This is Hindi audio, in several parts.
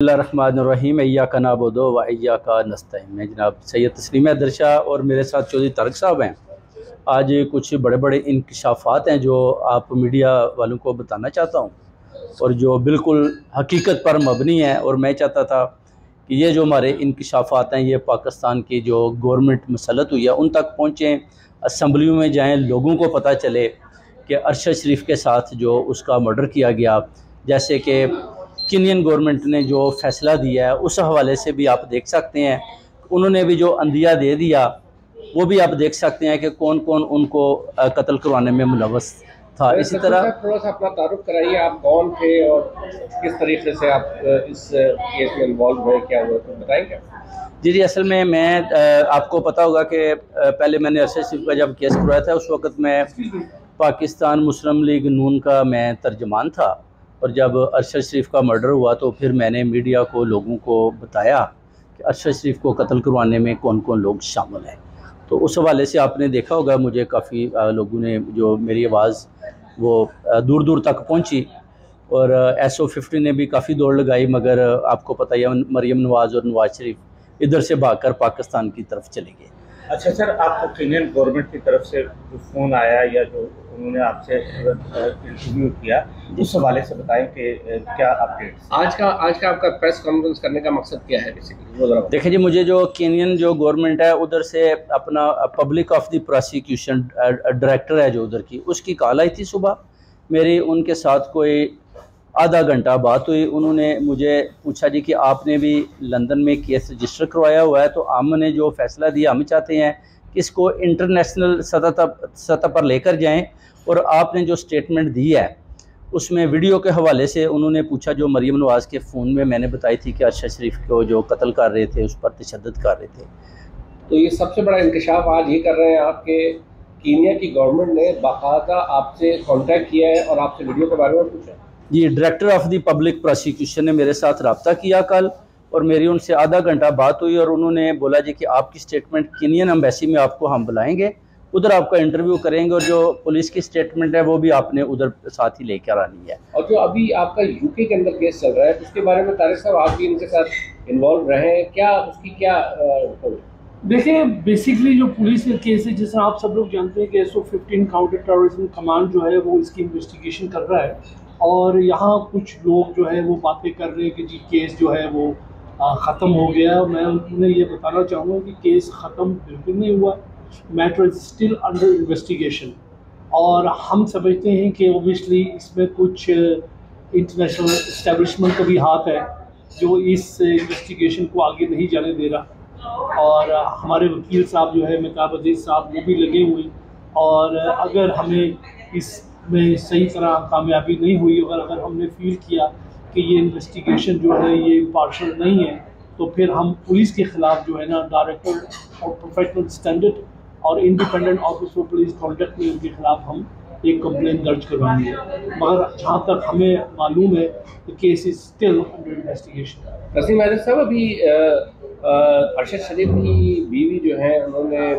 बिस्मिल्लाहिर्रहमानिर्रहीम इय्याका नअबुदु व इय्याका नस्तईन। मैं जनाब सैयद तस्लीम दरशा और मेरे साथ चौधरी तारिक साहब हैं। आज कुछ बड़े बड़े इंकशाफात हैं जो आप मीडिया वालों को बताना चाहता हूँ और जो बिल्कुल हकीकत पर मबनी है। और मैं चाहता था कि ये जो हमारे इंकशाफात हैं ये पाकिस्तान की जो गवर्नमेंट मसलत हुई है उन तक पहुँचें, असम्बलियों में जाएँ, लोगों को पता चले कि अरशद शरीफ के साथ जो उसका मर्डर किया गया, जैसे कि केनियन गवर्नमेंट ने जो फ़ैसला दिया है उस हवाले से भी आप देख सकते हैं। उन्होंने भी जो अंदिया दे दिया वो भी आप देख सकते हैं कि कौन कौन उनको कत्ल करवाने में मुलव्वस था। इसी तरह थोड़ा सा अपना तारुफ कराइए, आप कौन थे और किस तरीके से आप इस केस में इन्वॉल्व हुए, क्या हुआ तो बताएंगे? जी, असल में मैं आपको पता होगा कि पहले मैंने अरशद शरीफ का जब केस करवाया था उस वक़्त मैं पाकिस्तान मुस्लिम लीग नून का मैं तर्जमान था। और जब अरशद शरीफ का मर्डर हुआ तो फिर मैंने मीडिया को, लोगों को बताया कि अरशद शरीफ को कत्ल करवाने में कौन कौन लोग शामिल हैं। तो उस हवाले से आपने देखा होगा मुझे काफ़ी लोगों ने जो मेरी आवाज़ वो दूर दूर तक पहुंची और SO50 ने भी काफ़ी दौड़ लगाई, मगर आपको पता ही है मरीम नवाज़ और नवाज शरीफ इधर से भागकर पाकिस्तान की तरफ चले गए। अच्छा सर, आपको केनियन गवर्नमेंट की तरफ से जो फ़ोन आया या जो उन्होंने आपसे इंटरव्यू किया उस हवाले से बताएं कि क्या अपडेट्स? आज का आपका प्रेस कॉन्फ्रेंस करने का मकसद क्या है बेसिकली, वो जरा देखिए जी, मुझे जो केनियन जो गवर्नमेंट है उधर से अपना public of the prosecution director है जो उधर की, उसकी कॉल आई थी सुबह। मेरी उनके साथ कोई आधा घंटा बात हुई। उन्होंने मुझे पूछा जी कि आपने भी लंदन में केस रजिस्टर करवाया हुआ है, तो हमने जो फ़ैसला दिया हम चाहते हैं कि इसको इंटरनेशनल सतह पर लेकर जाएं। और आपने जो स्टेटमेंट दी है उसमें वीडियो के हवाले से उन्होंने पूछा जो मरीम नवाज़ के फ़ोन में मैंने बताई थी कि अरशद शरीफ को जो कत्ल कर रहे थे उस पर तशद्दुद कर रहे थे। तो ये सबसे बड़ा इंकशाफ आज ये कर रहे हैं आपके कीनिया की गवर्नमेंट ने बाकायदा आपसे कांटेक्ट किया है और आपसे वीडियो के बारे में पूछा? जी, director of the public prosecution ने मेरे साथ रब्ता किया कल और मेरी उनसे आधा घंटा बात हुई और उन्होंने बोला जी कि आपकी स्टेटमेंट केनियन एम्बेसी में आपको हम बुलाएंगे, उधर आपका इंटरव्यू करेंगे और जो पुलिस की स्टेटमेंट है वो भी आपने उधर साथ ही लेकर आनी है। और जो अभी आपका यूके के अंदर केस चल रहा है उसके बारे में तारिक साहब आप भी इनके साथ इन्वॉल्व रहे हैं, क्या उसकी क्या देखिए, बेसिकली जो पुलिस का केस है, जैसे आप सब लोग जानते हैं कि SO15 काउंटर टेररिज्म कमांड जो है वो इसकी इन्वेस्टिगेशन कर रहा है। और यहाँ कुछ लोग जो है वो बातें कर रहे हैं कि जी केस जो है वो ख़त्म हो गया। मैं उन्हें ये बताना चाहूँगा कि केस ख़त्म बिल्कुल नहीं हुआ, matter is still under investigation. और हम समझते हैं कि ओबियसली इसमें कुछ इंटरनेशनल इस्टेब्लिशमेंट का भी हाथ है जो इस इन्वेस्टिगेशन को आगे नहीं जाने दे रहा। और हमारे वकील साहब जो है मेहताब अजीज़ साहब वो भी लगे हुए, और अगर हमें इसमें सही तरह कामयाबी नहीं हुई, अगर हमने फील किया कि ये इन्वेस्टिगेशन जो है ये इम्पार्शल नहीं है, तो फिर हम पुलिस के ख़िलाफ़ जो है ना डायरेक्टर और प्रोफेशनल स्टैंडर्ड और independent office of police conduct में उनके ख़िलाफ़ हम एक कंप्लेंट दर्ज करवाएंगे। मगर जहाँ तक हमें मालूम है कि case is still under investigation. तस्लीम साहब, अभी अरशद शरीफ की बीवी जो है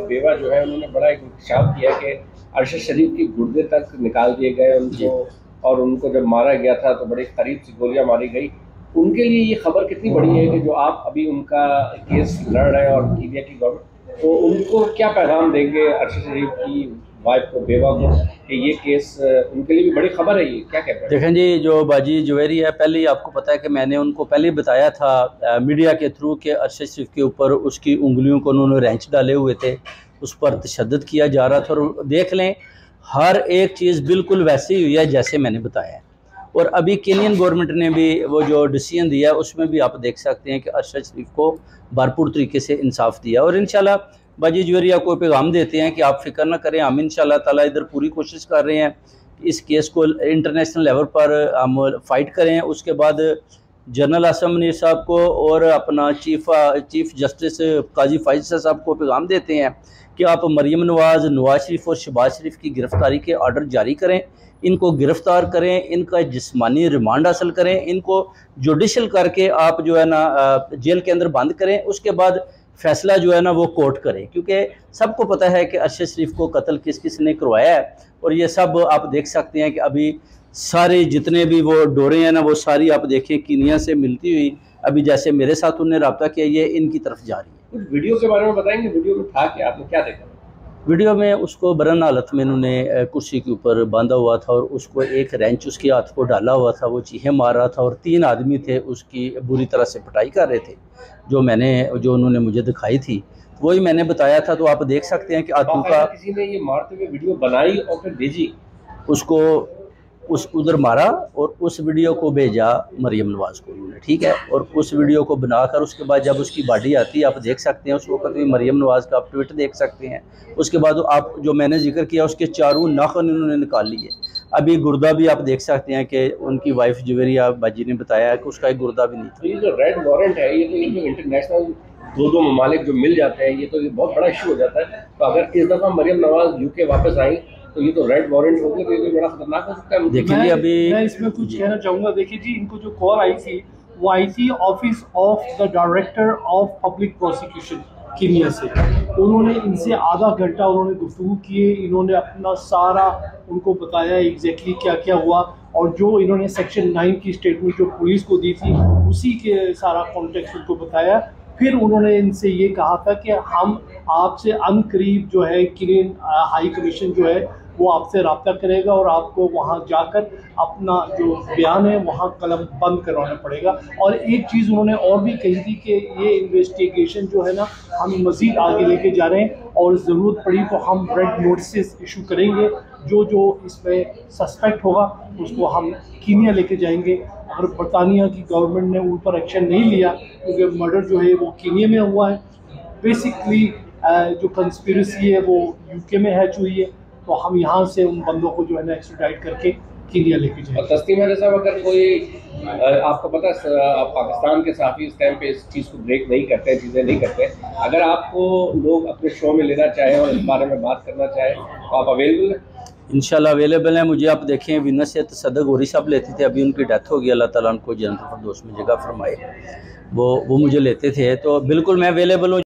बेवा जो है उन्होंने बड़ा एक इंकशाफ किया कि अरशद शरीफ की गुर्दे तक निकाल दिए गए उनको, और उनको जब मारा गया था तो बड़ी करीब से गोलियां मारी गई। उनके लिए ये खबर कितनी बड़ी है कि जो आप अभी उनका केस लड़ रहे हैं और कीनिया की गवर्नमेंट, तो उनको क्या पैगाम देंगे अरशद शरीफ की वाइफ को, बेवा को, कि ये केस उनके लिए भी बड़ी खबर है? ये क्या कहते हैं? देखें जी, जो बाजी जुवेरी है, पहले ही आपको पता है कि मैंने उनको पहले ही बताया था मीडिया के थ्रू कि अरशद शरीफ के ऊपर उसकी उंगलियों को उन्होंने रेंच डाले हुए थे, उस पर तशद्दुद किया जा रहा था। और देख लें हर एक चीज़ बिल्कुल वैसी ही हुई है जैसे मैंने बताया। और अभी केनियन गवर्नमेंट ने भी वो जो डिसीजन दिया उसमें भी आप देख सकते हैं कि अरशद शरीफ को भरपूर तरीके से इंसाफ दिया। और इंशाल्लाह बाजी जुवेरिया को पैगाम देते हैं कि आप फिक्र ना करें, हम इंशाल्लाह ताला इधर पूरी कोशिश कर रहे हैं कि इस केस को इंटरनेशनल लेवल पर हम फाइट करें। उसके बाद जनरल आसम मुनीर साहब को और अपना चीफ जस्टिस काजी फाइज साहब को पैगाम देते हैं कि आप मरीम नवाज़, नवाज शरीफ और शहबाज शरीफ की गिरफ़्तारी के ऑर्डर जारी करें, इनको गिरफ़्तार करें, इनका जिस्मानी रिमांड हासिल करें, इनको जुडिशल करके आप जो है ना जेल के अंदर बंद करें। उसके बाद फ़ैसला जो है ना वो कोर्ट करे, क्योंकि सबको पता है कि अरशद शरीफ को कत्ल किस किस ने करवाया है। और ये सब आप देख सकते हैं कि अभी सारे जितने भी वो डोरे हैं ना वो सारी आप देखें कीनिया से मिलती हुई अभी जैसे मेरे साथ उन्होंने रब्ता किया, ये इनकी तरफ जा रही है। कुछ वीडियो के बारे में बताएंगे, वीडियो में था कि आपने क्या देखा? वीडियो में उसको बरन हालत में इन्होंने कुर्सी के ऊपर बांधा हुआ था और उसको एक रेंच उसके हाथ को डाला हुआ था, वो चीखें मार रहा था और 3 आदमी थे उसकी बुरी तरह से पिटाई कर रहे थे, जो उन्होंने मुझे दिखाई थी, वही मैंने बताया था। तो आप देख सकते हैं कि आतू का किसी ने ये मारते हुए वीडियो बनाई और फिर भेजी, उसको उधर मारा और उस वीडियो को भेजा मरियम नवाज़ को उन्होंने, ठीक है। और उस वीडियो को बनाकर उसके बाद जब उसकी बॉडी आती है, आप देख सकते हैं उस वक्त भी मरियम नवाज़ का आप ट्वीट देख सकते हैं। उसके बाद आप जो मैंने जिक्र किया उसके चारों नाखून उन्होंने निकाल लिए। अभी गुर्दा भी आप देख सकते हैं कि उनकी वाइफ जुवेरिया बाजी ने बताया कि उसका एक गुर्दा भी नहीं था। तो ये जो रेड वारंट है, ये जो इंटरनेशनल 2 ममालिक जो मिल जाते हैं, ये बहुत बड़ा इशू हो जाता है। तो अगर इस दफ़ा मरियम नवाज़ यूके वापस आई तो ये तो रेड वारंट हो गया, तो ये बड़ा खतरनाक हो सकता है। देखिए अभी मैं इसमें कुछ कहना चाहूँगा। देखिए जी, इनको जो कॉल आई थी वो आई थी office of the director of public prosecution Kenya से। उन्होंने इनसे आधा घंटा उन्होंने गुफ्तगू किए, इन्होंने अपना सारा उनको बताया एग्जैक्टली क्या क्या हुआ, और जो इन्होंने सेक्शन 9 की स्टेटमेंट जो पुलिस को दी थी उसी के सारा कॉन्टेक्स्ट उनको बताया। फिर उन्होंने इनसे ये कहा था कि हम आपसे अनकरीब जो है केनियन हाई कमीशन जो है वो आपसे रब्ता करेगा और आपको वहाँ जाकर अपना जो बयान है वहाँ कलम बंद करवाना पड़ेगा। और एक चीज़ उन्होंने और भी कही थी कि ये इन्वेस्टिगेशन जो है ना हम मज़ीद आगे लेके जा रहे हैं और ज़रूरत पड़ी तो हम रेड नोटिस इशू करेंगे, जो इसमें सस्पेक्ट होगा उसको हम कीनिया लेके जाएंगे। अगर बरतानिया की गवर्नमेंट ने उन पर एक्शन नहीं लिया, क्योंकि मर्डर जो है वो कीनिया में हुआ है, बेसिकली जो कंस्पिरेसी है वो यूके में हैच हुई है, तो हम यहाँ से उन बंदों को जो है ना एक्सट्राडाइट करके कीनिया लेके जाएंगे। और तस्लीम है साहब, अगर कोई आपको पता है पाकिस्तान के साथी इस टाइम पे इस चीज़ को ब्रेक नहीं करते, चीज़ें नहीं करते, अगर आपको लोग अपने शो में लेना चाहें और इस बारे में बात करना चाहें तो आप अवेलेबल हैं? इंशाल्लाह अवेलेबल है। मुझे आप देखें विनर से तसद्दुक़ गोरी साहब लेते थे, अभी उनकी डेथ हो गई, अल्लाह ताला उनको जन्नत फिरदौस में जगह फरमाए। वो मुझे लेते थे, तो बिल्कुल मैं अवेलेबल हूँ।